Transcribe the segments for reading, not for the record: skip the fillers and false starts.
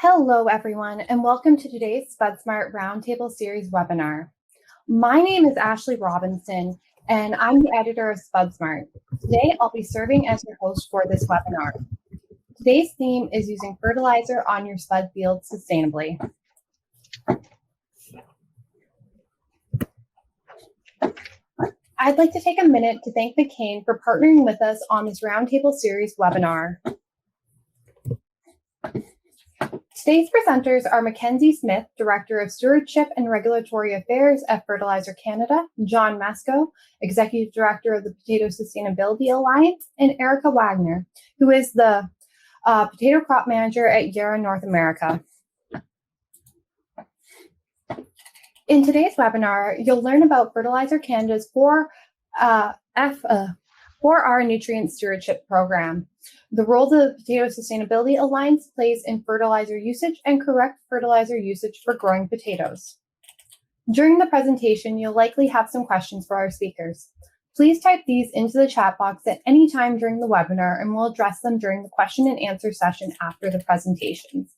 Hello, everyone, and welcome to today's Spud Smart Roundtable Series webinar. My name is Ashley Robinson, and I'm the editor of Spud Smart. Today, I'll be serving as your host for this webinar. Today's theme is using fertilizer on your spud field sustainably. I'd like to take a minute to thank McCain for partnering with us on this Roundtable Series webinar. Today's presenters are Mackenzie Smith, Director of Stewardship and Regulatory Affairs at Fertilizer Canada, John Masco, Executive Director of the Potato Sustainability Alliance, and Erica Wagner, who is the Potato Crop Manager at Yarra North America. In today's webinar, you'll learn about Fertilizer Canada's 4R Nutrient Stewardship Program, the role the Potato Sustainability Alliance plays in fertilizer usage, and correct fertilizer usage for growing potatoes. During the presentation, you'll likely have some questions for our speakers. Please type these into the chat box at any time during the webinar, and we'll address them during the question and answer session after the presentations.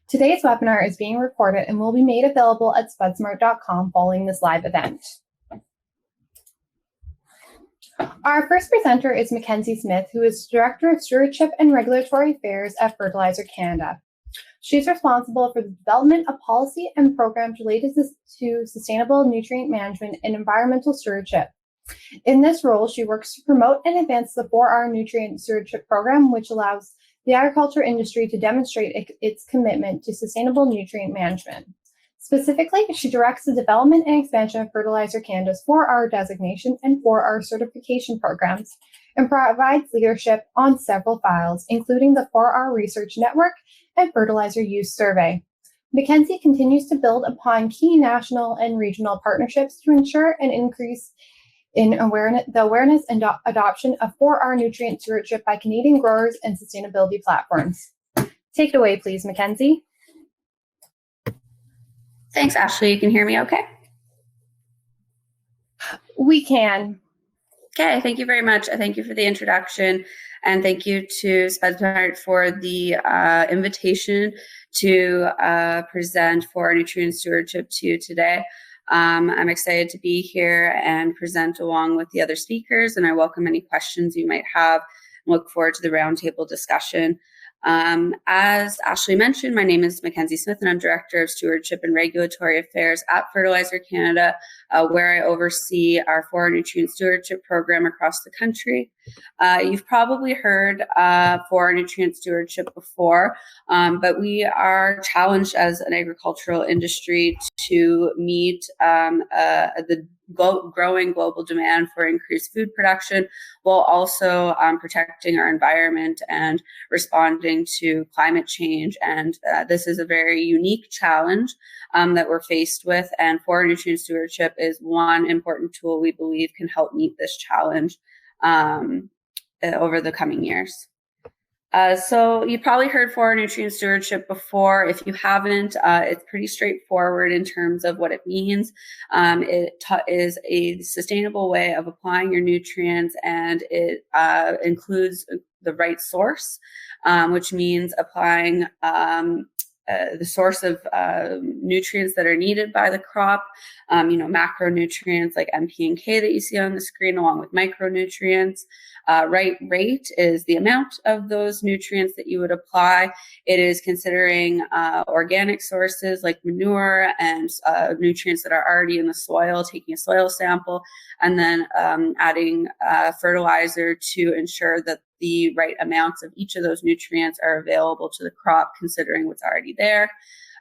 Today's webinar is being recorded and will be made available at spudsmart.com following this live event. Our first presenter is Mackenzie Smith, who is Director of Stewardship and Regulatory Affairs at Fertilizer Canada. She's responsible for the development of policy and programs related to sustainable nutrient management and environmental stewardship. In this role, she works to promote and advance the 4R Nutrient Stewardship Program, which allows the agriculture industry to demonstrate its commitment to sustainable nutrient management. Specifically, she directs the development and expansion of Fertilizer Canada's 4R designation and 4R certification programs and provides leadership on several files, including the 4R Research Network and Fertilizer Use Survey. Mackenzie continues to build upon key national and regional partnerships to ensure an increase in the awareness and adoption of 4R nutrient stewardship by Canadian growers and sustainability platforms. Take it away, please, Mackenzie. Thanks, Ashley. You can hear me okay? We can. Okay, thank you very much. Thank you for the introduction, and thank you to Spud Smart for the invitation to present for nutrient stewardship to you today. I'm excited to be here and present along with the other speakers, and I welcome any questions you might have and look forward to the roundtable discussion. As Ashley mentioned, my name is Mackenzie Smith, and I'm Director of Stewardship and Regulatory Affairs at Fertilizer Canada, where I oversee our 4R Nutrient Stewardship Program across the country. You've probably heard 4R Nutrient Stewardship before, but we are challenged as an agricultural industry to meet the growing global demand for increased food production while also protecting our environment and responding to climate change. And this is a very unique challenge that we're faced with. And 4R Nutrient Stewardship is one important tool we believe can help meet this challenge over the coming years. So you probably heard 4R Nutrient Stewardship before. If you haven't, it's pretty straightforward in terms of what it means. It is a sustainable way of applying your nutrients, and it includes the right source, which means applying the source of nutrients that are needed by the crop, macronutrients like NP and K that you see on the screen, along with micronutrients. Right rate is the amount of those nutrients that you would apply. It is considering organic sources like manure and nutrients that are already in the soil, taking a soil sample, and then adding fertilizer to ensure that the right amounts of each of those nutrients are available to the crop, considering what's already there.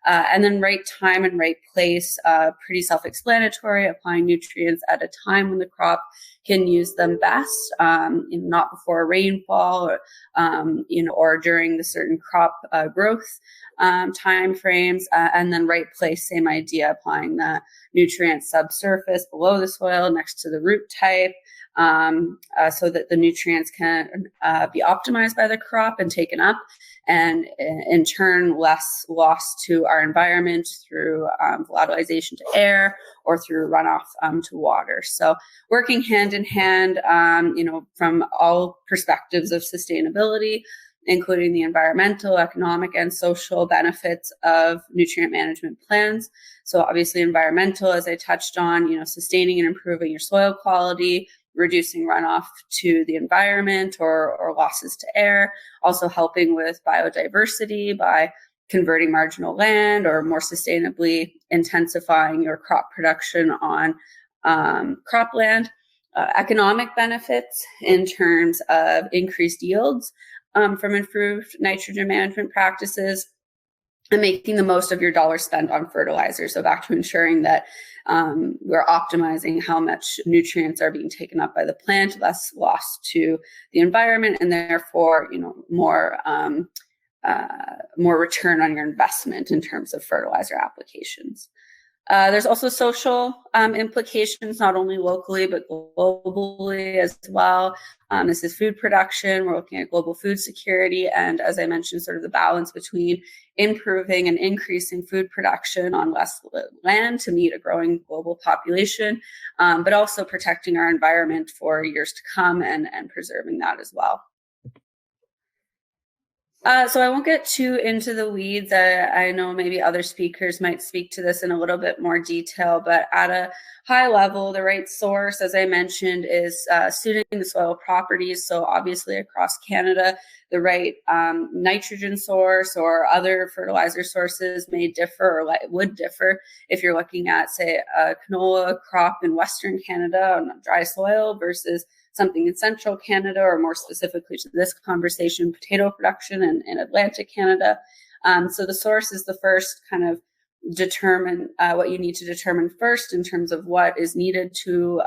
And then right time and right place, pretty self-explanatory, applying nutrients at a time when the crop can use them best, not before rainfall or during the certain crop growth time frames, and then right place, same idea, applying the nutrients subsurface below the soil next to the root type, so that the nutrients can be optimized by the crop and taken up, and in turn less loss to our environment through volatilization to air or through runoff to water. So working hand in hand, from all perspectives of sustainability, including the environmental, economic, and social benefits of nutrient management plans. So obviously environmental, as I touched on, sustaining and improving your soil quality, reducing runoff to the environment or losses to air, also helping with biodiversity by converting marginal land or more sustainably intensifying your crop production on cropland. Economic benefits in terms of increased yields from improved nitrogen management practices, and making the most of your dollar spent on fertilizer. So back to ensuring that we're optimizing how much nutrients are being taken up by the plant, less loss to the environment, and therefore, more return on your investment in terms of fertilizer applications. There's also social implications, not only locally, but globally as well. This is food production. We're looking at global food security. And as I mentioned, sort of the balance between improving and increasing food production on less land to meet a growing global population, but also protecting our environment for years to come and preserving that as well. So I won't get too into the weeds. I know maybe other speakers might speak to this in a little bit more detail, but at a high level, the right source, as I mentioned, is suiting the soil properties. So obviously across Canada, the right nitrogen source or other fertilizer sources may differ or would differ if you're looking at, say, a canola crop in Western Canada on dry soil versus something in central Canada, or more specifically to this conversation, potato production in Atlantic Canada. So the source is the first kind of determine what you need to determine first in terms of what is needed to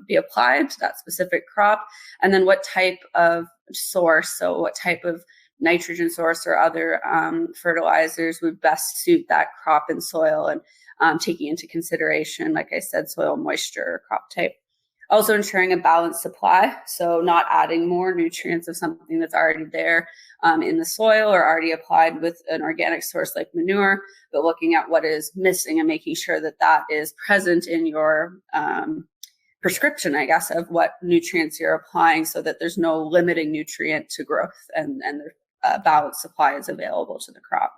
be applied to that specific crop, and then what type of source, so what type of nitrogen source or other fertilizers would best suit that crop and soil, and taking into consideration, like I said, soil moisture or crop type. Also ensuring a balanced supply, so not adding more nutrients of something that's already there in the soil or already applied with an organic source like manure, but looking at what is missing and making sure that that is present in your prescription, I guess, of what nutrients you're applying, so that there's no limiting nutrient to growth and the balanced supply is available to the crop.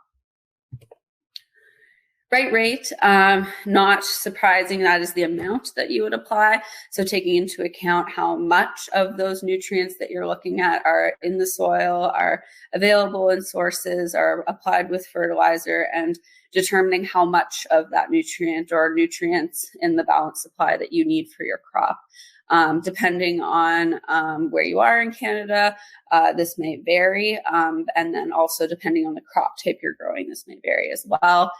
Right rate, not surprising, that is the amount that you would apply. So taking into account how much of those nutrients that you're looking at are in the soil, are available in sources, are applied with fertilizer, and determining how much of that nutrient or nutrients in the balanced supply that you need for your crop. Depending on where you are in Canada, this may vary. And then also depending on the crop type you're growing, this may vary as well.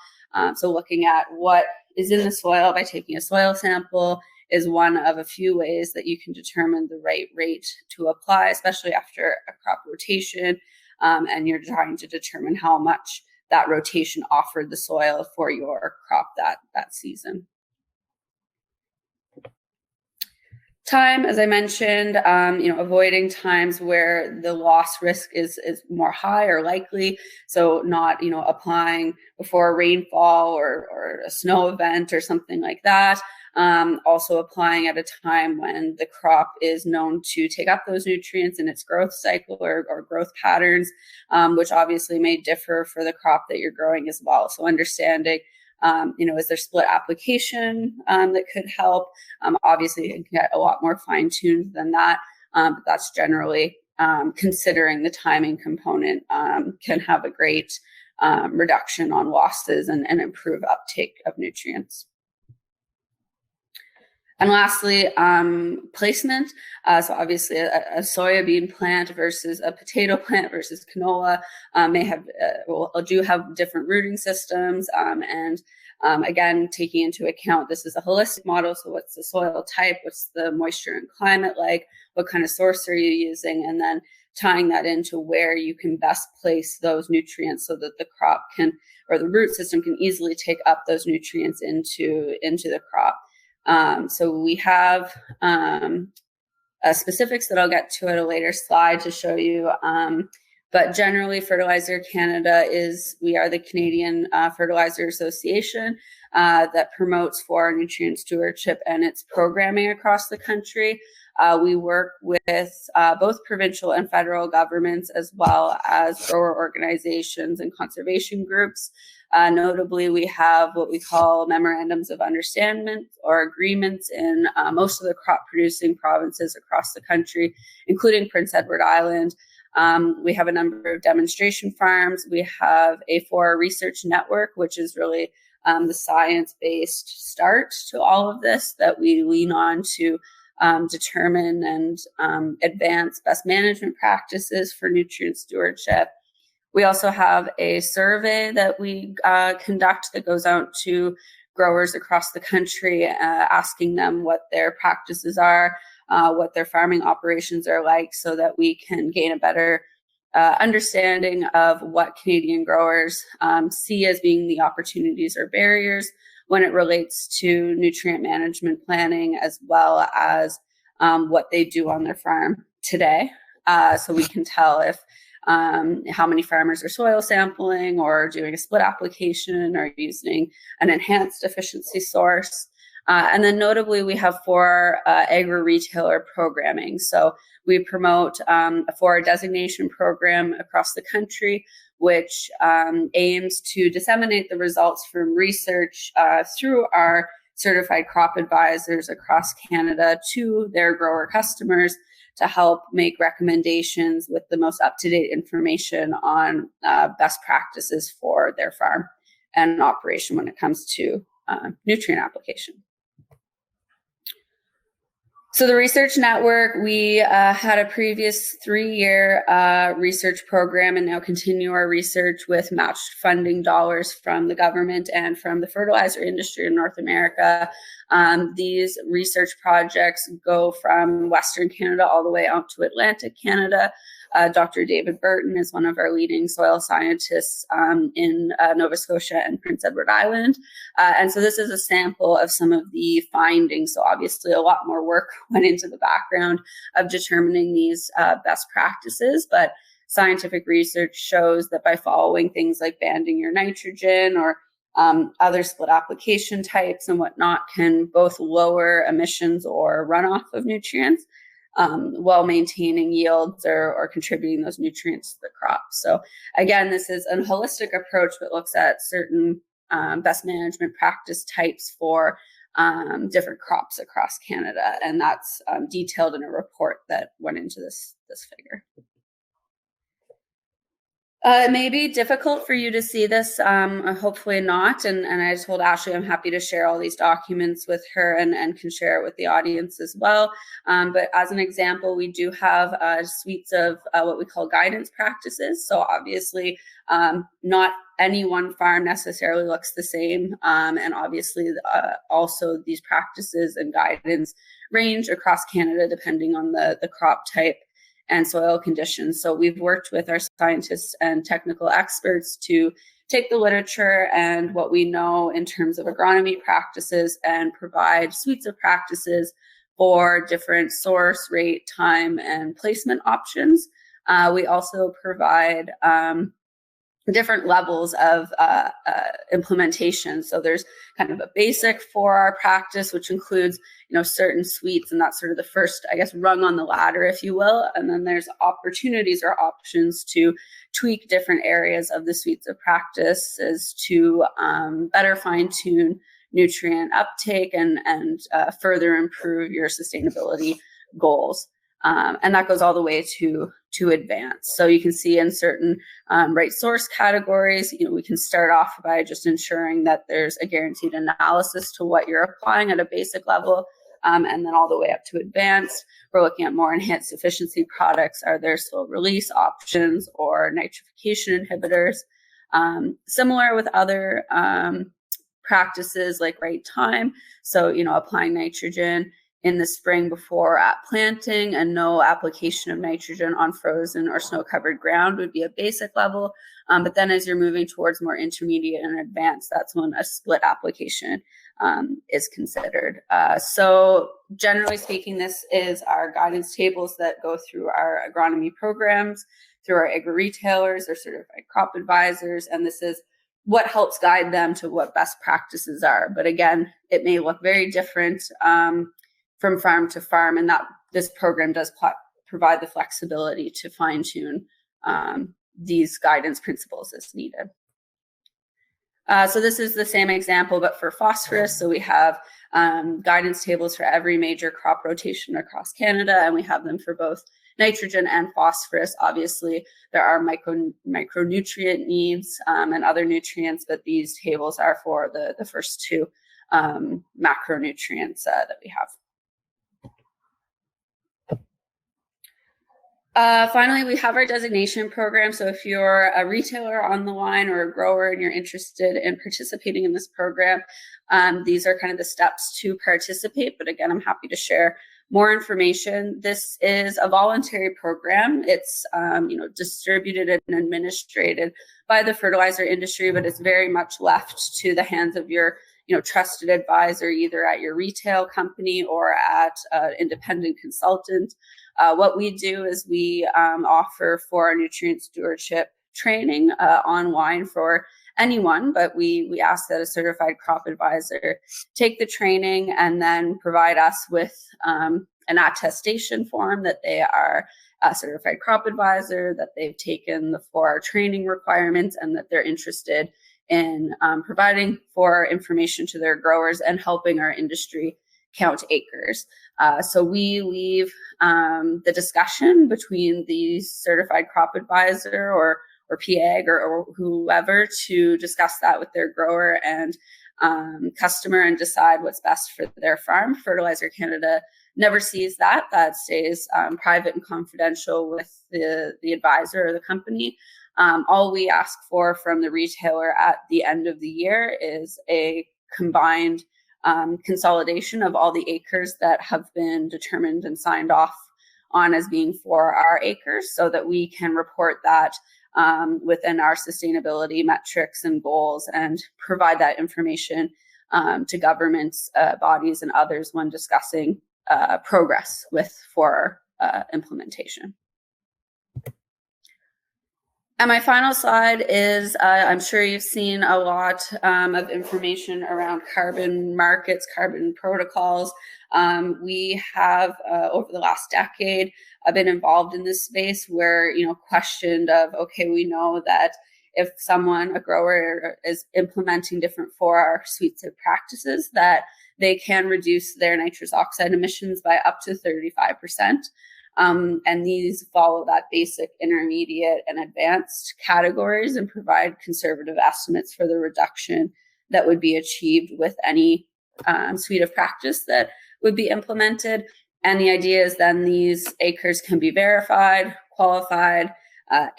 So looking at what is in the soil by taking a soil sample is one of a few ways that you can determine the right rate to apply, especially after a crop rotation, and you're trying to determine how much that rotation offered the soil for your crop that season. Time, as I mentioned, avoiding times where the loss risk is more high or likely. So not, applying before a rainfall or a snow event or something like that. Also applying at a time when the crop is known to take up those nutrients in its growth cycle or growth patterns, which obviously may differ for the crop that you're growing as well. So understanding is there split application that could help? Obviously, you can get a lot more fine-tuned than that, but that's generally considering the timing component can have a great reduction on losses and improve uptake of nutrients. And lastly, placement. So obviously a soybean plant versus a potato plant versus canola do have different rooting systems. And again, taking into account, this is a holistic model. So what's the soil type? What's the moisture and climate like? What kind of source are you using? And then tying that into where you can best place those nutrients so that the crop can, or the root system can easily take up those nutrients into the crop. So we have specifics that I'll get to at a later slide to show you. But generally, Fertilizer Canada we are the Canadian Fertilizer Association that promotes for nutrient stewardship and its programming across the country. We work with both provincial and federal governments, as well as grower organizations and conservation groups. Notably, we have what we call memorandums of understanding or agreements in most of the crop producing provinces across the country, including Prince Edward Island. We have a number of demonstration farms. We have a 4 research network, which is really the science-based start to all of this that we lean on to determine and advance best management practices for nutrient stewardship. We also have a survey that we conduct that goes out to growers across the country, asking them what their practices are, what their farming operations are like, so that we can gain a better understanding of what Canadian growers see as being the opportunities or barriers when it relates to nutrient management planning, as well as what they do on their farm today. So we can tell if how many farmers are soil sampling or doing a split application or using an enhanced efficiency source. And then notably, we have 4 agri-retailer programming. So we promote for a designation program across the country, which aims to disseminate the results from research through our certified crop advisors across Canada to their grower customers to help make recommendations with the most up-to-date information on best practices for their farm and operation when it comes to nutrient application. So the research network, we had a previous 3-year research program and now continue our research with matched funding dollars from the government and from the fertilizer industry in North America. These research projects go from Western Canada all the way out to Atlantic Canada. Dr. David Burton is one of our leading soil scientists in Nova Scotia and Prince Edward Island. And so this is a sample of some of the findings. So obviously a lot more work went into the background of determining these best practices, but scientific research shows that by following things like banding your nitrogen or other split application types and whatnot can both lower emissions or runoff of nutrients while maintaining yields or contributing those nutrients to the crop. So again, this is a holistic approach that looks at certain best management practice types for different crops across Canada. And that's detailed in a report that went into this figure. It may be difficult for you to see this, hopefully not. And I told Ashley I'm happy to share all these documents with her and can share it with the audience as well. But as an example, we do have suites of what we call guidance practices. So obviously, not any one farm necessarily looks the same. And obviously, also these practices and guidance range across Canada depending on the crop type and soil conditions. So we've worked with our scientists and technical experts to take the literature and what we know in terms of agronomy practices and provide suites of practices for different source, rate, time, and placement options. We also provide different levels of implementation. So there's kind of a basic for our practice, which includes, certain suites, and that's sort of the first, rung on the ladder, if you will. And then there's opportunities or options to tweak different areas of the suites of practices to better fine-tune nutrient uptake and further improve your sustainability goals. And that goes all the way to advance. So you can see in certain right source categories, we can start off by just ensuring that there's a guaranteed analysis to what you're applying at a basic level, and then all the way up to advanced. We're looking at more enhanced efficiency products. Are there slow release options or nitrification inhibitors? Similar with other practices like right time. So, applying nitrogen in the spring before at planting and no application of nitrogen on frozen or snow-covered ground would be a basic level. But then as you're moving towards more intermediate and advanced, that's when a split application is considered. So generally speaking, this is our guidance tables that go through our agronomy programs, through our agri-retailers or certified crop advisors, and this is what helps guide them to what best practices are. But again, it may look very different from farm to farm, and that this program does provide the flexibility to fine-tune these guidance principles as needed. So this is the same example, but for phosphorus. So we have guidance tables for every major crop rotation across Canada, and we have them for both nitrogen and phosphorus. Obviously, there are micronutrient needs and other nutrients, but these tables are for the first two macronutrients that we have. Finally, we have our designation program. So if you're a retailer on the line or a grower and you're interested in participating in this program, these are kind of the steps to participate. But again, I'm happy to share more information. This is a voluntary program. It's distributed and administrated by the fertilizer industry, but it's very much left to the hands of your trusted advisor, either at your retail company or at an independent consultant. What we do is we offer for our nutrient stewardship training online for anyone, but we ask that a certified crop advisor take the training and then provide us with an attestation form that they are a certified crop advisor, that they've taken the 4 training requirements, and that they're interested in providing for information to their growers and helping our industry count acres. So we leave the discussion between the certified crop advisor or PAG or whoever to discuss that with their grower and customer and decide what's best for their farm. Fertilizer Canada never sees that. That stays private and confidential with the advisor or the company. All we ask for from the retailer at the end of the year is a combined consolidation of all the acres that have been determined and signed off on as being for our acres, so that we can report that within our sustainability metrics and goals and provide that information to governments, bodies, and others when discussing progress for implementation. And my final slide is, I'm sure you've seen a lot of information around carbon markets, carbon protocols. We have, over the last decade, been involved in this space where, questioned of, okay, we know that if a grower is implementing different 4R suites of practices, that they can reduce their nitrous oxide emissions by up to 35%. And these follow that basic, intermediate, and advanced categories and provide conservative estimates for the reduction that would be achieved with any suite of practice that would be implemented. And the idea is then these acres can be verified, qualified,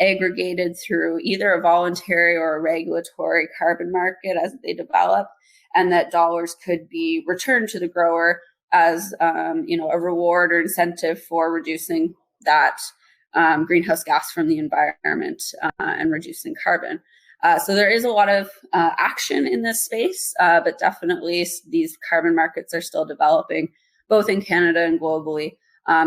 aggregated through either a voluntary or a regulatory carbon market as they develop, and that dollars could be returned to the grower as a reward or incentive for reducing that greenhouse gas from the environment and reducing carbon. So there is a lot of action in this space, but definitely these carbon markets are still developing, both in Canada and globally.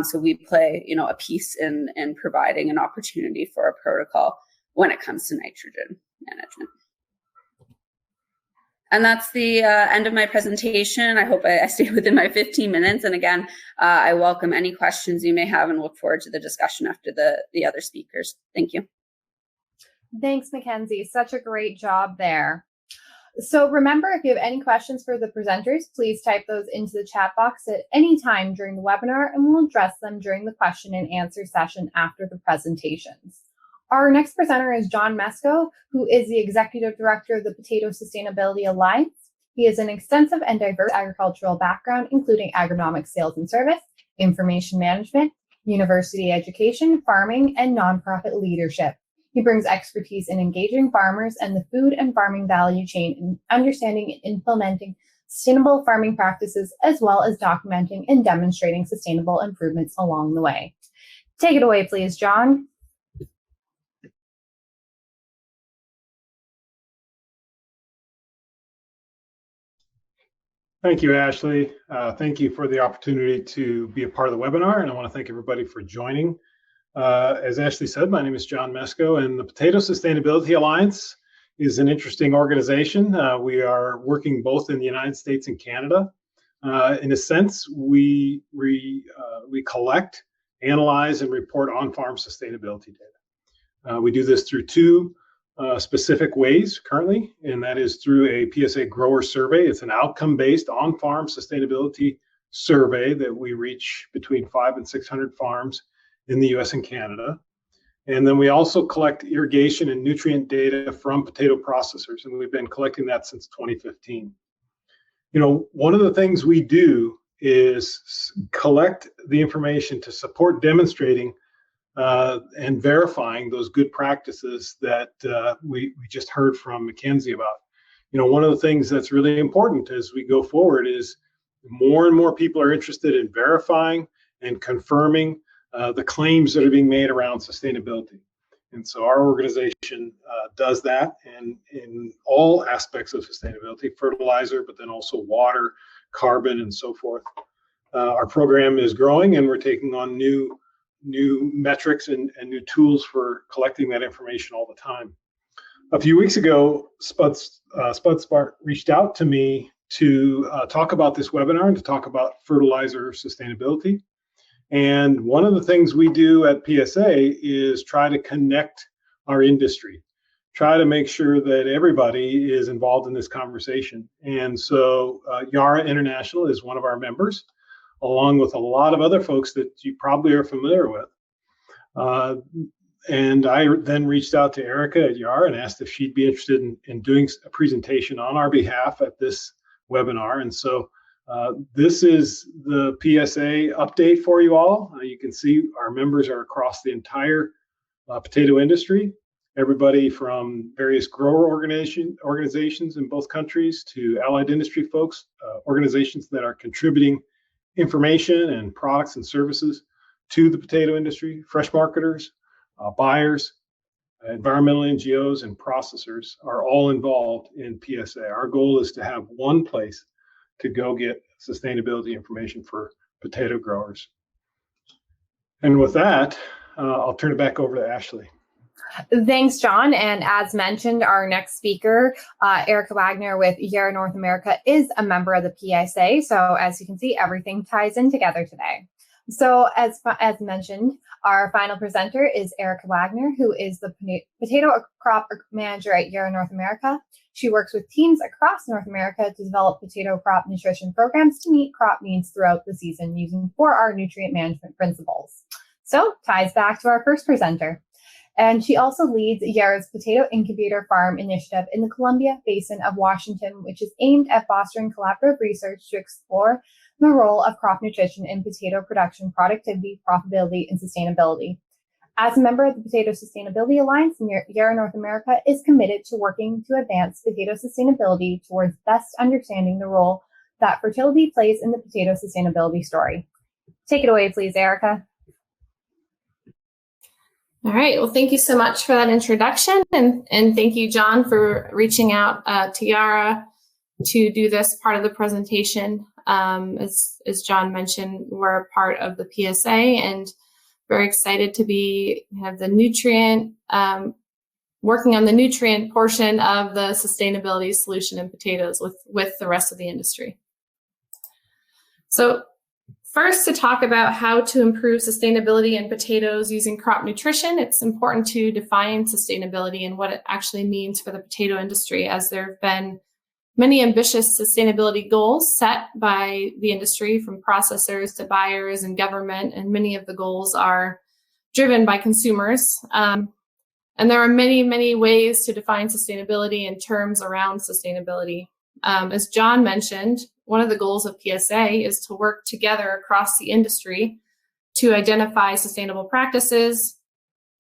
So we play, a piece in providing an opportunity for a protocol when it comes to nitrogen management. And that's the end of my presentation. I hope I stayed within my 15 minutes. And again, I welcome any questions you may have and look forward to the discussion after the other speakers. Thank you. Thanks, Mackenzie. Such a great job there. So remember, if you have any questions for the presenters, please type those into the chat box at any time during the webinar, and we'll address them during the question and answer session after the presentations. Our next presenter is John Mesko, who is the Executive Director of the Potato Sustainability Alliance. He has an extensive and diverse agricultural background, including agronomic sales and service, information management, university education, farming, and nonprofit leadership. He brings expertise in engaging farmers and the food and farming value chain in understanding and implementing sustainable farming practices, as well as documenting and demonstrating sustainable improvements along the way. Take it away, please, John. Thank you, Ashley. Thank you for the opportunity to be a part of the webinar, and I want to thank everybody for joining. As Ashley said, my name is John Mesko, and the Potato Sustainability Alliance is an interesting organization. We are working both in the United States and Canada. In a sense, we collect, analyze, and report on-farm sustainability data. We do this through two specific ways currently, and that is through a PSA grower survey. It's an outcome-based on-farm sustainability survey that we reach between 500 and 600 farms in the US and Canada. And then we also collect irrigation and nutrient data from potato processors, and we've been collecting that since 2015. You know, one of the things we do is collect the information to support demonstrating and verifying those good practices that we just heard from Mackenzie about. You know, one of the things that's really important as we go forward is more and more people are interested in verifying and confirming the claims that are being made around sustainability. And so our organization does that, and in all aspects of sustainability, fertilizer, but then also water, carbon, and so forth. Our program is growing, and we're taking on new metrics and new tools for collecting that information all the time. A few weeks ago, Spud reached out to me to talk about this webinar and to talk about fertilizer sustainability. And one of the things we do at PSA is try to connect our industry, try to make sure that everybody is involved in this conversation. And so Yara International is one of our members, along with a lot of other folks that you probably are familiar with. And I then reached out to Erica at Yara and asked if she'd be interested in doing a presentation on our behalf at this webinar. And so this is the PSA update for you all. You can see our members are across the entire potato industry, everybody from various grower organizations in both countries to allied industry folks, organizations that are contributing information and products and services to the potato industry, fresh marketers, buyers, environmental NGOs, and processors are all involved in PSA. Our goal is to have one place to go get sustainability information for potato growers. And with that, I'll turn it back over to Ashley. Thanks, John. And as mentioned, our next speaker, Erica Wagner with Yara North America, is a member of the PSA. So as you can see, everything ties in together today. So as mentioned, our final presenter is Erica Wagner, who is the potato crop manager at Yara North America. She works with teams across North America to develop potato crop nutrition programs to meet crop needs throughout the season using 4R nutrient management principles. So ties back to our first presenter. And she also leads Yara's Potato Incubator Farm Initiative in the Columbia Basin of Washington, which is aimed at fostering collaborative research to explore the role of crop nutrition in potato production, productivity, profitability, and sustainability. As a member of the Potato Sustainability Alliance, Yara North America is committed to working to advance potato sustainability towards best understanding the role that fertility plays in the potato sustainability story. Take it away, please, Erica. All right. Well, thank you so much for that introduction. And thank you, John, for reaching out to Yara to do this part of the presentation. As John mentioned, we're a part of the PSA and very excited to be the nutrient, working on the nutrient portion of the sustainability solution in potatoes with the rest of the industry. So first, to talk about how to improve sustainability in potatoes using crop nutrition, it's important to define sustainability and what it actually means for the potato industry, as there have been many ambitious sustainability goals set by the industry, from processors to buyers and government, and many of the goals are driven by consumers. And there are many, many ways to define sustainability and terms around sustainability. As John mentioned, one of the goals of PSA is to work together across the industry to identify sustainable practices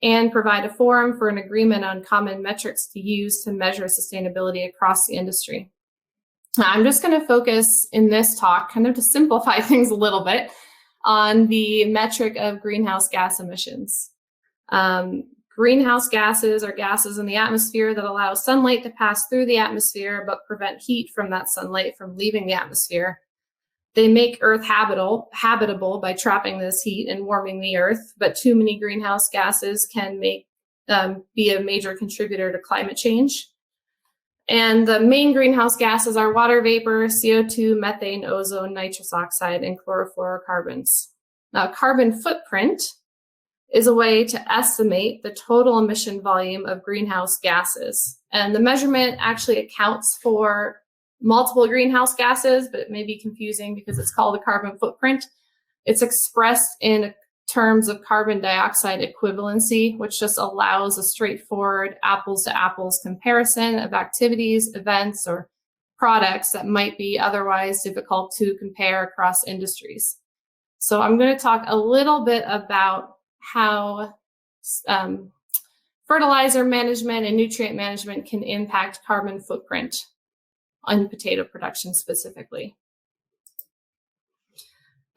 and provide a forum for an agreement on common metrics to use to measure sustainability across the industry. I'm just going to focus in this talk, kind of to simplify things a little bit, on the metric of greenhouse gas emissions. Greenhouse gases are gases in the atmosphere that allow sunlight to pass through the atmosphere but prevent heat from that sunlight from leaving the atmosphere. They make Earth habitable by trapping this heat and warming the Earth, but too many greenhouse gases can be a major contributor to climate change. And the main greenhouse gases are water vapor, CO2, methane, ozone, nitrous oxide, and chlorofluorocarbons. Now, carbon footprint is a way to estimate the total emission volume of greenhouse gases. And the measurement actually accounts for multiple greenhouse gases, but it may be confusing because it's called a carbon footprint. It's expressed in terms of carbon dioxide equivalency, which just allows a straightforward apples to apples comparison of activities, events, or products that might be otherwise difficult to compare across industries. So I'm going to talk a little bit about how fertilizer management and nutrient management can impact carbon footprint on potato production specifically.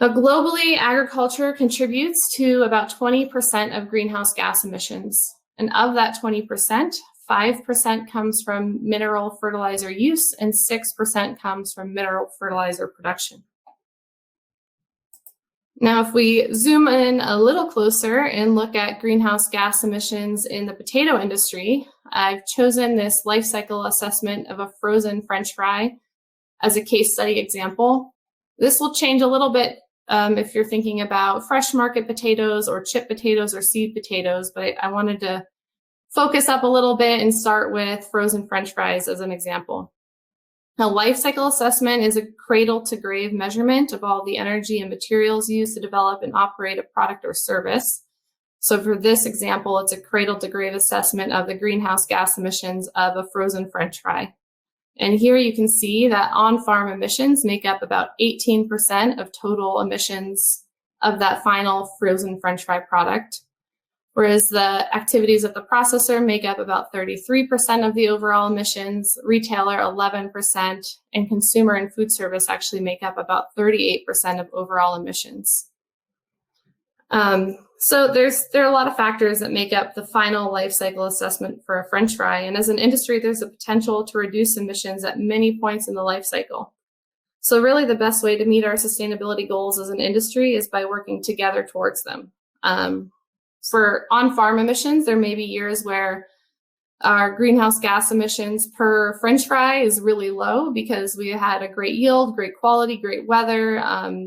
Now, globally, agriculture contributes to about 20% of greenhouse gas emissions. And of that 20%, 5% comes from mineral fertilizer use and 6% comes from mineral fertilizer production. Now, if we zoom in a little closer and look at greenhouse gas emissions in the potato industry, I've chosen this life cycle assessment of a frozen French fry as a case study example. This will change a little bit if you're thinking about fresh market potatoes or chip potatoes or seed potatoes, but I wanted to focus up a little bit and start with frozen French fries as an example. Now, life cycle assessment is a cradle to grave measurement of all the energy and materials used to develop and operate a product or service. So for this example, it's a cradle to grave assessment of the greenhouse gas emissions of a frozen French fry. And here you can see that on-farm emissions make up about 18% of total emissions of that final frozen French fry product, whereas the activities of the processor make up about 33% of the overall emissions, retailer 11%, and consumer and food service actually make up about 38% of overall emissions. So there are a lot of factors that make up the final life cycle assessment for a French fry. And as an industry, there's a potential to reduce emissions at many points in the life cycle. So really the best way to meet our sustainability goals as an industry is by working together towards them. For on-farm emissions, there may be years where our greenhouse gas emissions per French fry is really low because we had a great yield, great quality, great weather,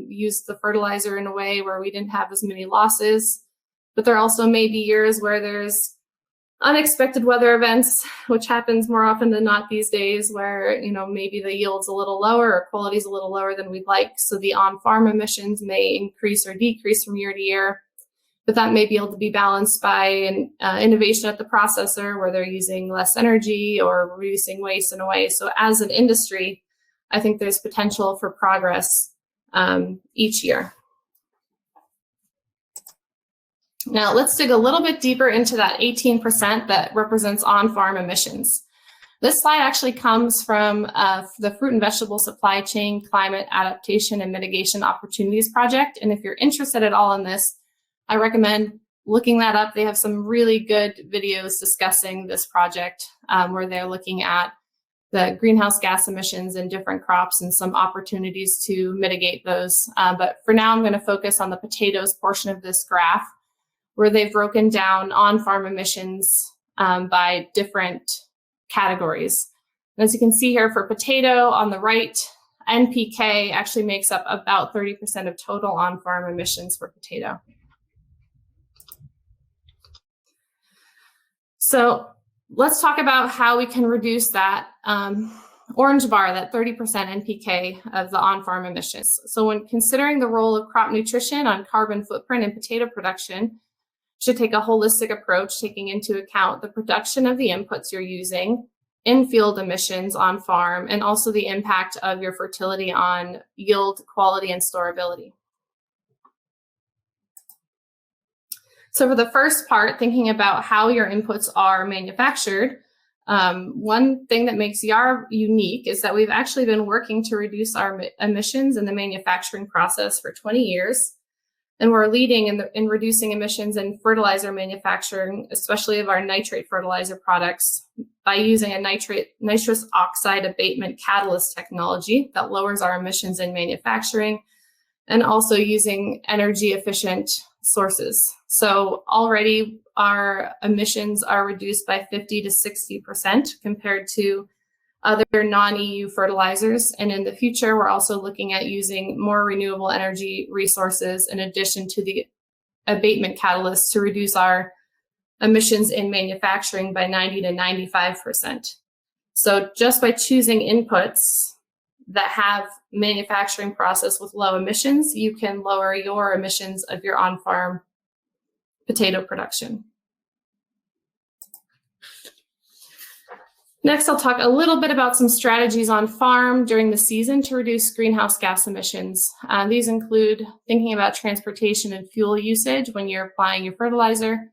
used the fertilizer in a way where we didn't have as many losses. But there also may be years where there's unexpected weather events, which happens more often than not these days, where maybe the yield's a little lower or quality's a little lower than we'd like. So the on-farm emissions may increase or decrease from year to year. But that may be able to be balanced by an innovation at the processor where they're using less energy or reducing waste in a way. So as an industry, I think there's potential for progress each year. Now let's dig a little bit deeper into that 18% that represents on-farm emissions. This slide actually comes from the Fruit and Vegetable Supply Chain Climate Adaptation and Mitigation Opportunities Project. And if you're interested at all in this, I recommend looking that up. They have some really good videos discussing this project where they're looking at the greenhouse gas emissions in different crops and some opportunities to mitigate those. But for now, I'm going to focus on the potatoes portion of this graph, where they've broken down on-farm emissions by different categories. And as you can see here for potato on the right, NPK actually makes up about 30% of total on-farm emissions for potato. So let's talk about how we can reduce that orange bar, that 30% NPK of the on-farm emissions. So when considering the role of crop nutrition on carbon footprint in potato production, should take a holistic approach, taking into account the production of the inputs you're using, in-field emissions on farm, and also the impact of your fertility on yield, quality, and storability. So for the first part, thinking about how your inputs are manufactured, one thing that makes Yara unique is that we've actually been working to reduce our emissions in the manufacturing process for 20 years. And we're leading in reducing emissions in fertilizer manufacturing, especially of our nitrate fertilizer products, by using a nitrous oxide abatement catalyst technology that lowers our emissions in manufacturing, and also using energy efficient sources. So already our emissions are reduced by 50 to 60% compared to other non-EU fertilizers. And in the future, we're also looking at using more renewable energy resources in addition to the abatement catalysts to reduce our emissions in manufacturing by 90 to 95%. So just by choosing inputs that have manufacturing process with low emissions, you can lower your emissions of your on-farm potato production. Next, I'll talk a little bit about some strategies on farm during the season to reduce greenhouse gas emissions. These include thinking about transportation and fuel usage when you're applying your fertilizer,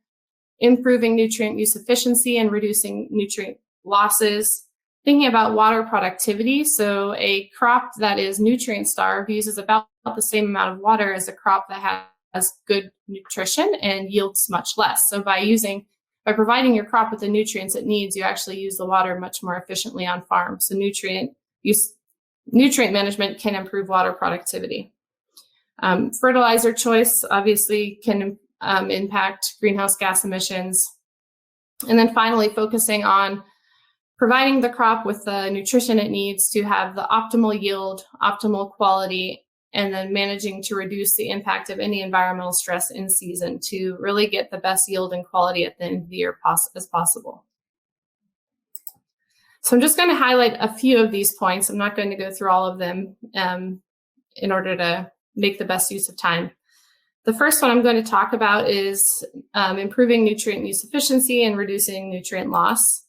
improving nutrient use efficiency and reducing nutrient losses, thinking about water productivity. So a crop that is nutrient starved uses about the same amount of water as a crop that has good nutrition and yields much less. So by providing your crop with the nutrients it needs, you actually use the water much more efficiently on farm. So nutrient management can improve water productivity. Fertilizer choice obviously can impact greenhouse gas emissions. And then finally, focusing on providing the crop with the nutrition it needs to have the optimal yield, optimal quality, and then managing to reduce the impact of any environmental stress in season to really get the best yield and quality at the end of the year as possible. So I'm just going to highlight a few of these points. I'm not going to go through all of them in order to make the best use of time. The first one I'm going to talk about is improving nutrient use efficiency and reducing nutrient loss.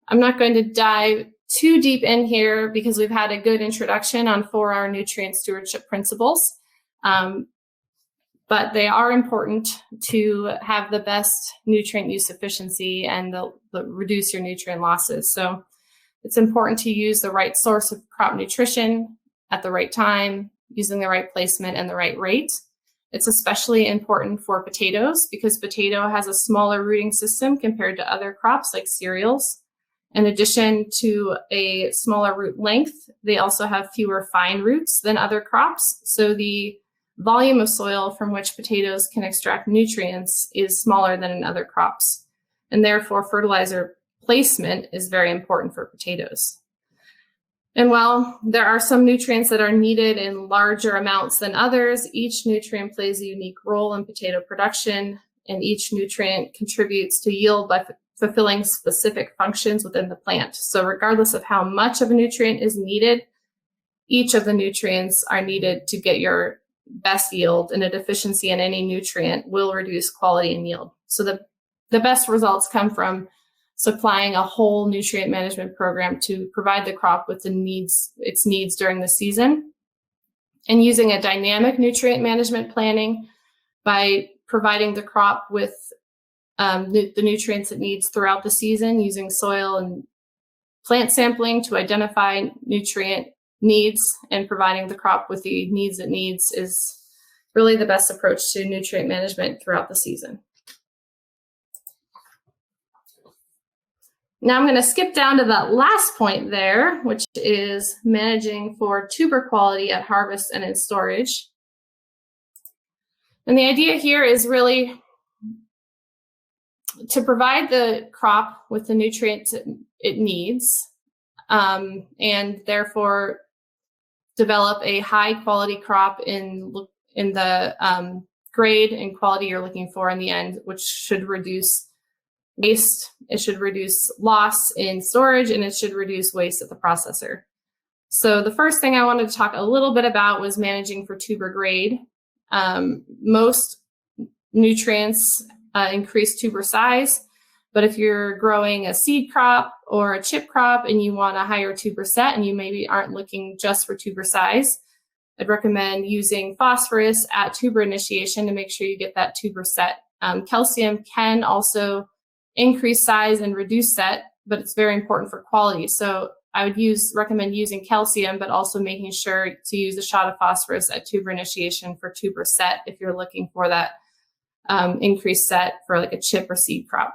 I'm not going to dive too deep in here because we've had a good introduction on 4R nutrient stewardship principles, but they are important to have the best nutrient use efficiency and reduce your nutrient losses. So it's important to use the right source of crop nutrition at the right time, using the right placement and the right rate. It's especially important for potatoes because potato has a smaller rooting system compared to other crops like cereals. In addition to a smaller root length, they also have fewer fine roots than other crops. So the volume of soil from which potatoes can extract nutrients is smaller than in other crops. And therefore, fertilizer placement is very important for potatoes. And while there are some nutrients that are needed in larger amounts than others, each nutrient plays a unique role in potato production, and each nutrient contributes to yield by fulfilling specific functions within the plant. So regardless of how much of a nutrient is needed, each of the nutrients are needed to get your best yield, and a deficiency in any nutrient will reduce quality and yield. So the best results come from supplying a whole nutrient management program to provide the crop with its needs during the season, and using a dynamic nutrient management planning by providing the crop with the nutrients it needs throughout the season, using soil and plant sampling to identify nutrient needs and providing the crop with the needs it needs is really the best approach to nutrient management throughout the season. Now I'm going to skip down to that last point there, which is managing for tuber quality at harvest and in storage. And the idea here is really to provide the crop with the nutrients it needs, and therefore develop a high quality crop in the grade and quality you're looking for in the end, which should reduce waste, it should reduce loss in storage, and it should reduce waste at the processor. So the first thing I wanted to talk a little bit about was managing for tuber grade. Most nutrients increase tuber size, but if you're growing a seed crop or a chip crop and you want a higher tuber set and you maybe aren't looking just for tuber size, I'd recommend using phosphorus at tuber initiation to make sure you get that tuber set. Calcium can also increase size and reduce set, but it's very important for quality. So I would recommend using calcium, but also making sure to use a shot of phosphorus at tuber initiation for tuber set if you're looking for that increased set for like a chip or seed crop.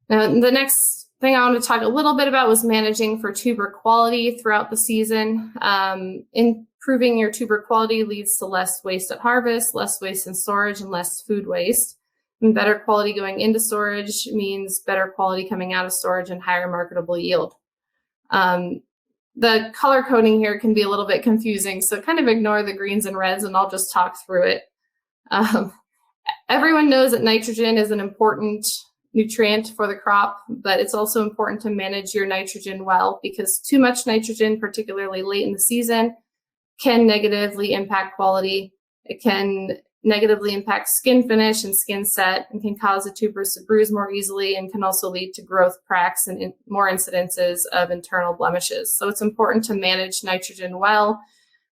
Now, the next thing I want to talk a little bit about was managing for tuber quality throughout the season. Improving your tuber quality leads to less waste at harvest, less waste in storage, and less food waste. And better quality going into storage means better quality coming out of storage and higher marketable yield. The color coding here can be a little bit confusing, so kind of ignore the greens and reds and I'll just talk through it. Everyone knows that nitrogen is an important nutrient for the crop, but it's also important to manage your nitrogen well, because too much nitrogen, particularly late in the season, can negatively impact quality. It can negatively impact skin finish and skin set, and can cause the tubers to bruise more easily, and can also lead to growth cracks and more incidences of internal blemishes. So it's important to manage nitrogen well.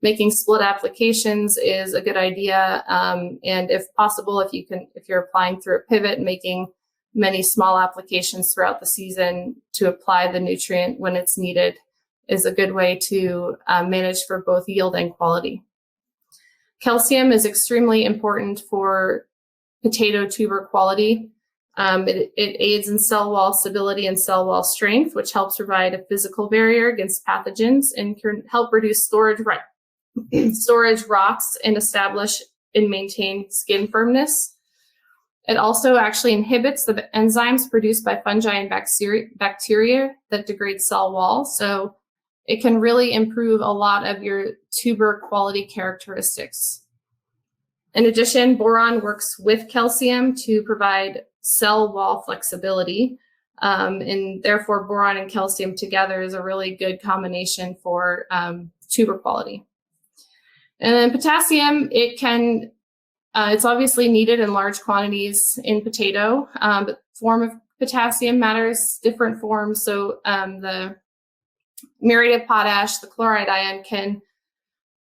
Making split applications is a good idea, and if possible, if you're applying through a pivot, making many small applications throughout the season to apply the nutrient when it's needed is a good way to manage for both yield and quality. Calcium is extremely important for potato tuber quality. It aids in cell wall stability and cell wall strength, which helps provide a physical barrier against pathogens and can help reduce storage rocks and establish and maintain skin firmness. It also actually inhibits the enzymes produced by fungi and bacteria that degrade cell walls. So it can really improve a lot of your tuber quality characteristics. In addition, boron works with calcium to provide cell wall flexibility. And therefore, boron and calcium together is a really good combination for tuber quality. And then potassium, it's obviously needed in large quantities in potato, but form of potassium matters, different forms. So the muriate of potash, the chloride ion, can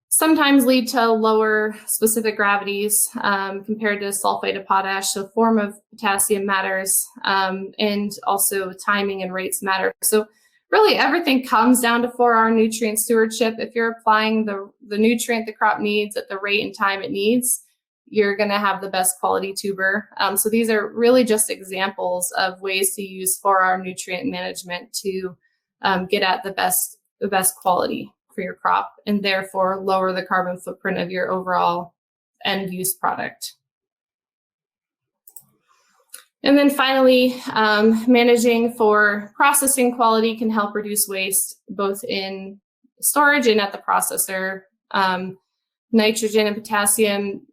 sometimes lead to lower specific gravities compared to sulfate of potash. So form of potassium matters, and also timing and rates matter. So really everything comes down to 4R nutrient stewardship. If you're applying the nutrient the crop needs at the rate and time it needs, you're going to have the best quality tuber. So these are really just examples of ways to use 4R nutrient management to get at the best quality for your crop, and therefore lower the carbon footprint of your overall end use product. And then finally, managing for processing quality can help reduce waste both in storage and at the processor. Nitrogen and potassium,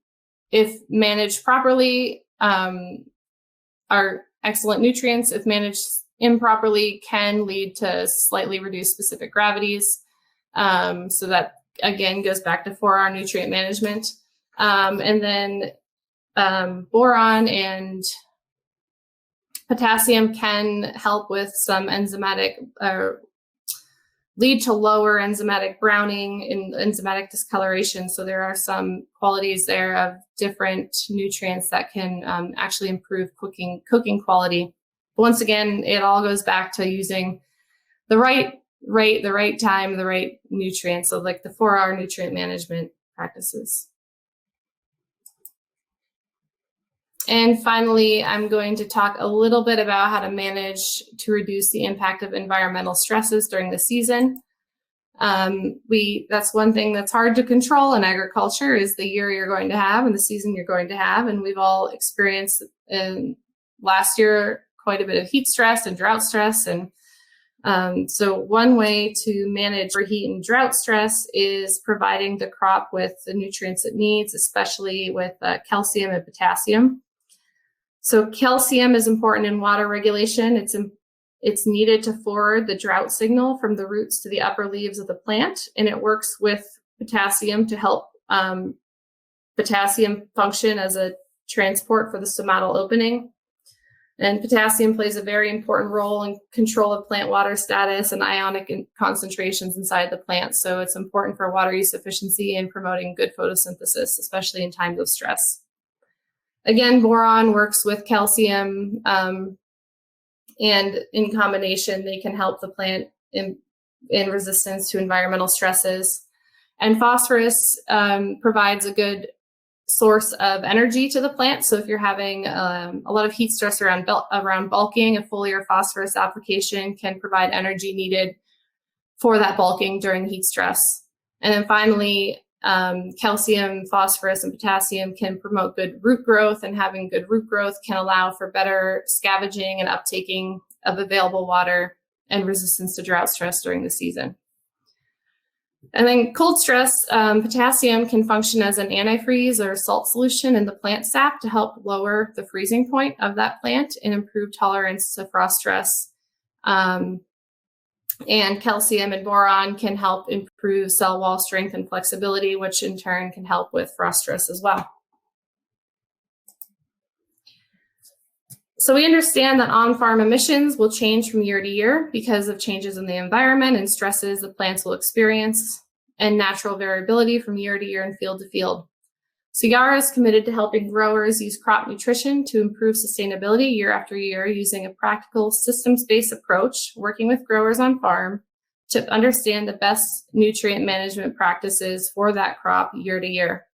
if managed properly, are excellent nutrients. If managed improperly, can lead to slightly reduced specific gravities. So that, again, goes back to 4R nutrient management. And then boron and potassium can help with some enzymatic, lead to lower enzymatic browning and enzymatic discoloration. So there are some qualities there of different nutrients that can actually improve cooking quality. But once again, it all goes back to using the right rate, the right time, the right nutrients. So like the 4R nutrient management practices. And finally, I'm going to talk a little bit about how to manage to reduce the impact of environmental stresses during the season. That's one thing that's hard to control in agriculture, is the year you're going to have and the season you're going to have. And we've all experienced last year quite a bit of heat stress and drought stress. And so one way to manage for heat and drought stress is providing the crop with the nutrients it needs, especially with calcium and potassium. So calcium is important in water regulation. It's needed to forward the drought signal from the roots to the upper leaves of the plant, and it works with potassium to help potassium function as a transport for the stomatal opening. And potassium plays a very important role in control of plant water status and ionic concentrations inside the plant. So it's important for water use efficiency and promoting good photosynthesis, especially in times of stress. Again, boron works with calcium, and in combination, they can help the plant in resistance to environmental stresses. And phosphorus provides a good source of energy to the plant. So if you're having a lot of heat stress around bulking, a foliar phosphorus application can provide energy needed for that bulking during heat stress. And then finally, Calcium, phosphorus, and potassium can promote good root growth, and having good root growth can allow for better scavenging and uptaking of available water and resistance to drought stress during the season. And then cold stress, potassium can function as an antifreeze or salt solution in the plant sap to help lower the freezing point of that plant and improve tolerance to frost stress. And calcium and boron can help improve cell wall strength and flexibility, which in turn can help with frost stress as well. So we understand that on-farm emissions will change from year to year because of changes in the environment and stresses the plants will experience, and natural variability from year to year and field to field. So Yara is committed to helping growers use crop nutrition to improve sustainability year after year using a practical systems-based approach, working with growers on farm to understand the best nutrient management practices for that crop year to year.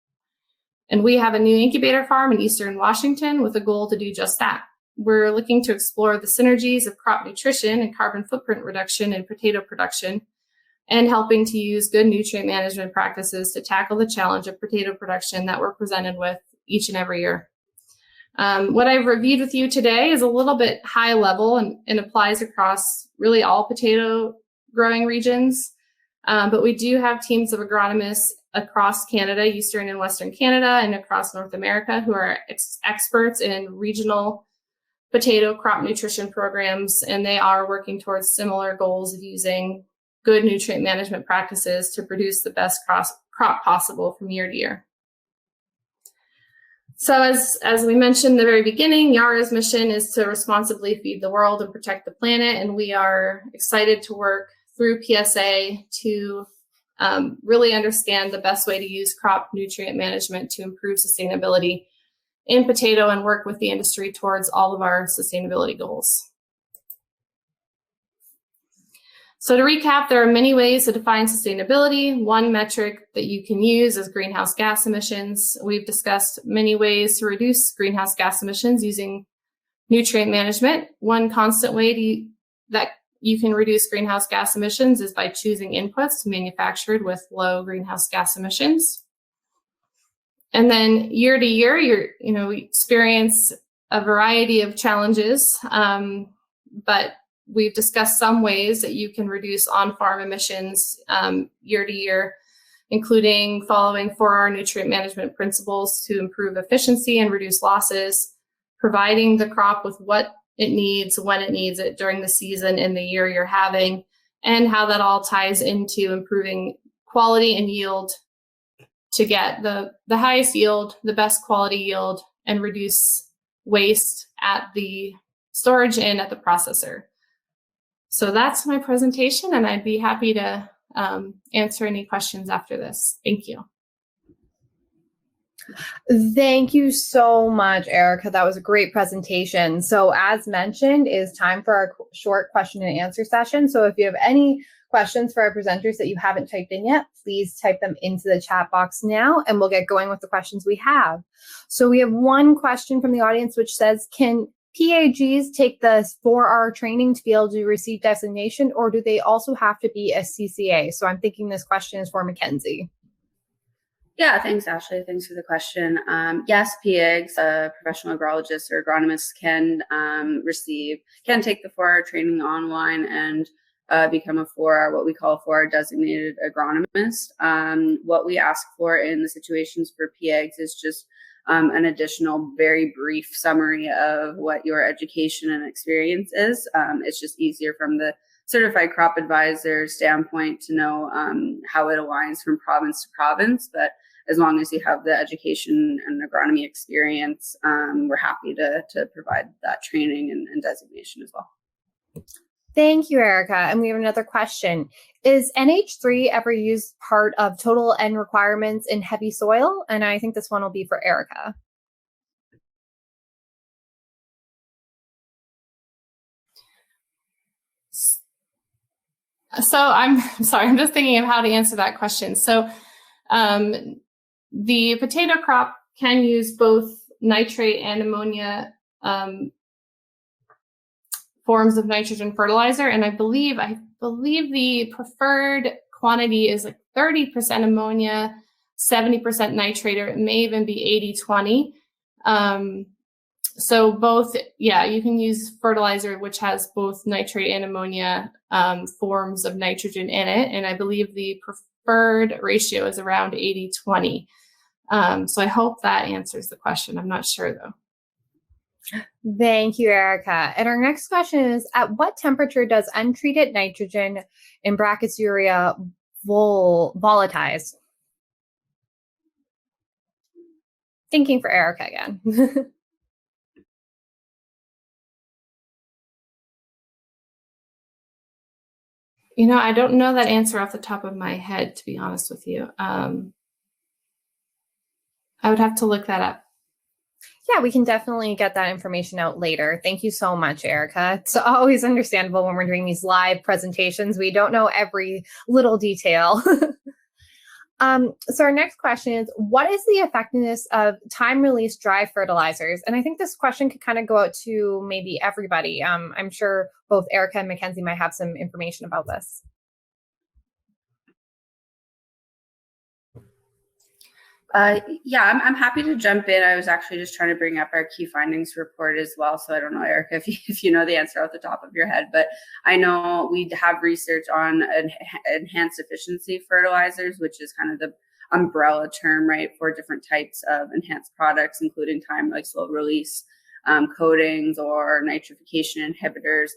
And we have a new incubator farm in Eastern Washington with a goal to do just that. We're looking to explore the synergies of crop nutrition and carbon footprint reduction in potato production, and helping to use good nutrient management practices to tackle the challenge of potato production that we're presented with each and every year. What I've reviewed with you today is a little bit high level and applies across really all potato growing regions, but we do have teams of agronomists across Canada, Eastern and Western Canada, and across North America who are experts in regional potato crop nutrition programs, and they are working towards similar goals of using good nutrient management practices to produce the best crop possible from year to year. So as we mentioned in the very beginning, Yara's mission is to responsibly feed the world and protect the planet, and we are excited to work through PSA to really understand the best way to use crop nutrient management to improve sustainability in potato and work with the industry towards all of our sustainability goals. So to recap, there are many ways to define sustainability. One metric that you can use is greenhouse gas emissions. We've discussed many ways to reduce greenhouse gas emissions using nutrient management. One constant way that you can reduce greenhouse gas emissions is by choosing inputs manufactured with low greenhouse gas emissions. And then year to year, we experience a variety of challenges, but we've discussed some ways that you can reduce on-farm emissions year to year, including following 4R nutrient management principles to improve efficiency and reduce losses, providing the crop with what it needs, when it needs it during the season and the year you're having, and how that all ties into improving quality and yield to get the highest yield, the best quality yield, and reduce waste at the storage and at the processor. So that's my presentation, and I'd be happy to answer any questions after this. Thank you. Thank you so much, Erica. That was a great presentation. So as mentioned, it's time for our short question and answer session. So if you have any questions for our presenters that you haven't typed in yet, please type them into the chat box now, and we'll get going with the questions we have. So we have one question from the audience, which says, can PAGs take the 4R training to be able to receive designation, or do they also have to be a CCA? So I'm thinking this question is for Mackenzie. Yeah, thanks, Ashley. Thanks for the question. Yes, PAGs, professional agrologists or agronomists can take the 4R training online and become a 4R, what we call 4R designated agronomist. What we ask for in the situations for PAGs is just an additional very brief summary of what your education and experience is. It's just easier from the certified crop advisor standpoint to know how it aligns from province to province. But as long as you have the education and agronomy experience, we're happy to provide that training and designation as well. Thank you, Erica. And we have another question. Is NH3 ever used part of total N requirements in heavy soil? And I think this one will be for Erica. So I'm sorry, I'm just thinking of how to answer that question. So the potato crop can use both nitrate and ammonia forms of nitrogen fertilizer, and I believe the preferred quantity is like 30% ammonia, 70% nitrate, or it may even be 80-20. So both, you can use fertilizer which has both nitrate and ammonia forms of nitrogen in it. And I believe the preferred ratio is around 80-20. So I hope that answers the question. I'm not sure though. Thank you, Erica. And our next question is, at what temperature does untreated nitrogen, in brackets urea, volatilize? Thinking for Erica again. I don't know that answer off the top of my head, to be honest with you. I would have to look that up. Yeah, we can definitely get that information out later. Thank you so much, Erica. It's always understandable when we're doing these live presentations. We don't know every little detail. So our next question is, what is the effectiveness of time-release dry fertilizers? And I think this question could kind of go out to maybe everybody. I'm sure both Erica and Mackenzie might have some information about this. I'm happy to jump in. I was actually just trying to bring up our key findings report as well. So I don't know, Erica, if you know the answer off the top of your head, but I know we have research on enhanced efficiency fertilizers, which is kind of the umbrella term, right, for different types of enhanced products, including time like slow release coatings or nitrification inhibitors.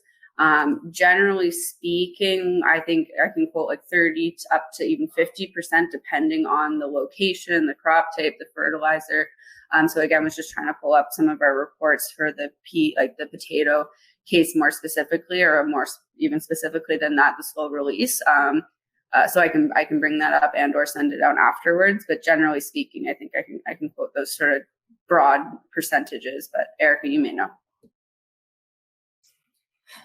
Generally speaking, I think I can quote like 30 to up to even 50%, depending on the location, the crop type, the fertilizer. So again, I was just trying to pull up some of our reports for the potato case more specifically, or more even specifically than that, the slow release. So I can bring that up and or send it out afterwards. But generally speaking, I think I can quote those sort of broad percentages. But Erica, you may know.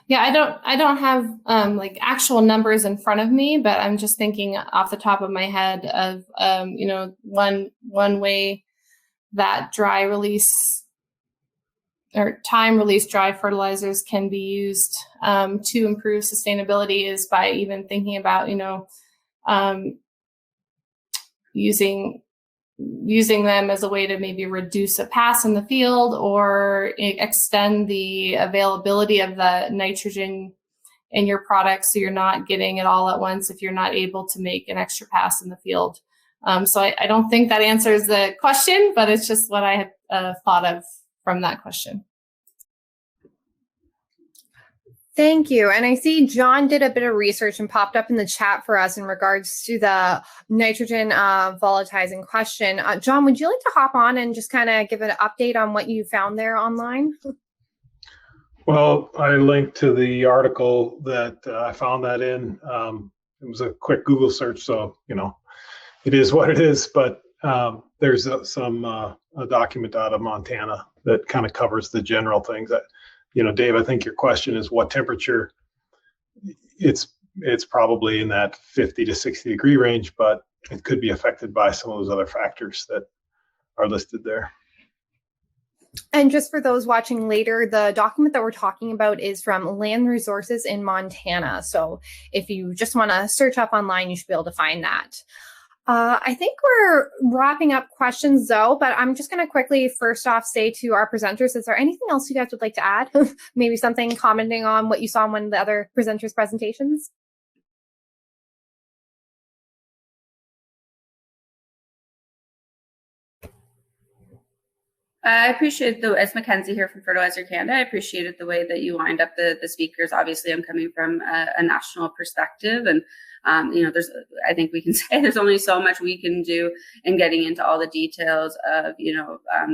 Yeah, I don't have like actual numbers in front of me, but I'm just thinking off the top of my head of one way that dry release or time release dry fertilizers can be used to improve sustainability is by even thinking about using them as a way to maybe reduce a pass in the field or extend the availability of the nitrogen in your product, so you're not getting it all at once if you're not able to make an extra pass in the field. So I don't think that answers the question, but it's just what I had thought of from that question. Thank you. And I see John did a bit of research and popped up in the chat for us in regards to the nitrogen volatilizing question. John, would you like to hop on and just kind of give an update on what you found there online? Well, I linked to the article that I found that in. It was a quick Google search, so, it is what it is. But there's a document out of Montana that kind of covers the general things that, Dave, I think your question is what temperature. It's probably in that 50 to 60 degree range, but it could be affected by some of those other factors that are listed there. And just for those watching later, the document that we're talking about is from Land Resources in Montana. So if you just want to search up online, you should be able to find that. I think we're wrapping up questions though, but I'm just going to quickly first off say to our presenters, is there anything else you guys would like to add? Maybe something commenting on what you saw in one of the other presenters' presentations? I appreciate as Mackenzie here from Fertilizer Canada, I appreciated the way that you lined up the speakers. Obviously, I'm coming from a national perspective, and I think we can say there's only so much we can do in getting into all the details of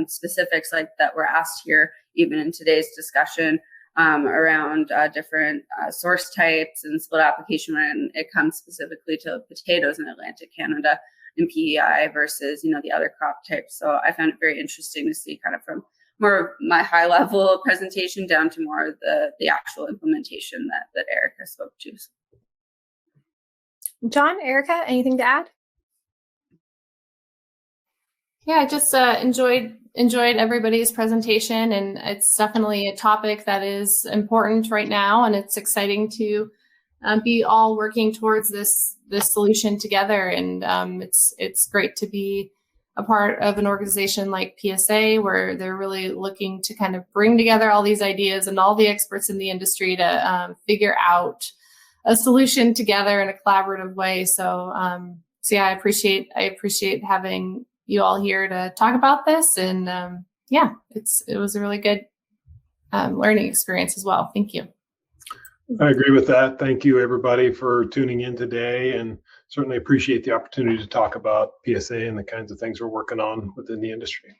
specifics like that were asked here, even in today's discussion around different source types and split application when it comes specifically to potatoes in Atlantic Canada and PEI versus the other crop types. So I found it very interesting to see kind of from more of my high level presentation down to more of the actual implementation that Erica spoke to. John, Erica, anything to add? Yeah, I just enjoyed everybody's presentation, and it's definitely a topic that is important right now, and it's exciting to be all working towards this solution together. And it's great to be a part of an organization like PSA, where they're really looking to kind of bring together all these ideas and all the experts in the industry to figure out a solution together in a collaborative way. So yeah, I appreciate having you all here to talk about this. And it was a really good learning experience as well. Thank you. I agree with that. Thank you, everybody, for tuning in today, and certainly appreciate the opportunity to talk about PSA and the kinds of things we're working on within the industry.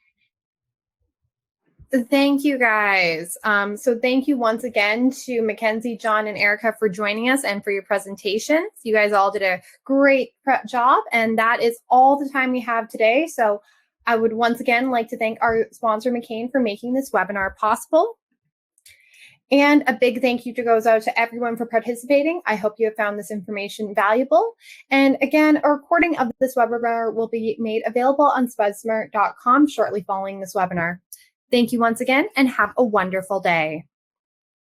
Thank you, guys. So thank you once again to Mackenzie, John, and Erica for joining us and for your presentations. You guys all did a great job, and that is all the time we have today. So I would once again like to thank our sponsor, McCain, for making this webinar possible. And a big thank you goes out to everyone for participating. I hope you have found this information valuable. And again, a recording of this webinar will be made available on spudsmart.com shortly following this webinar. Thank you once again, and have a wonderful day.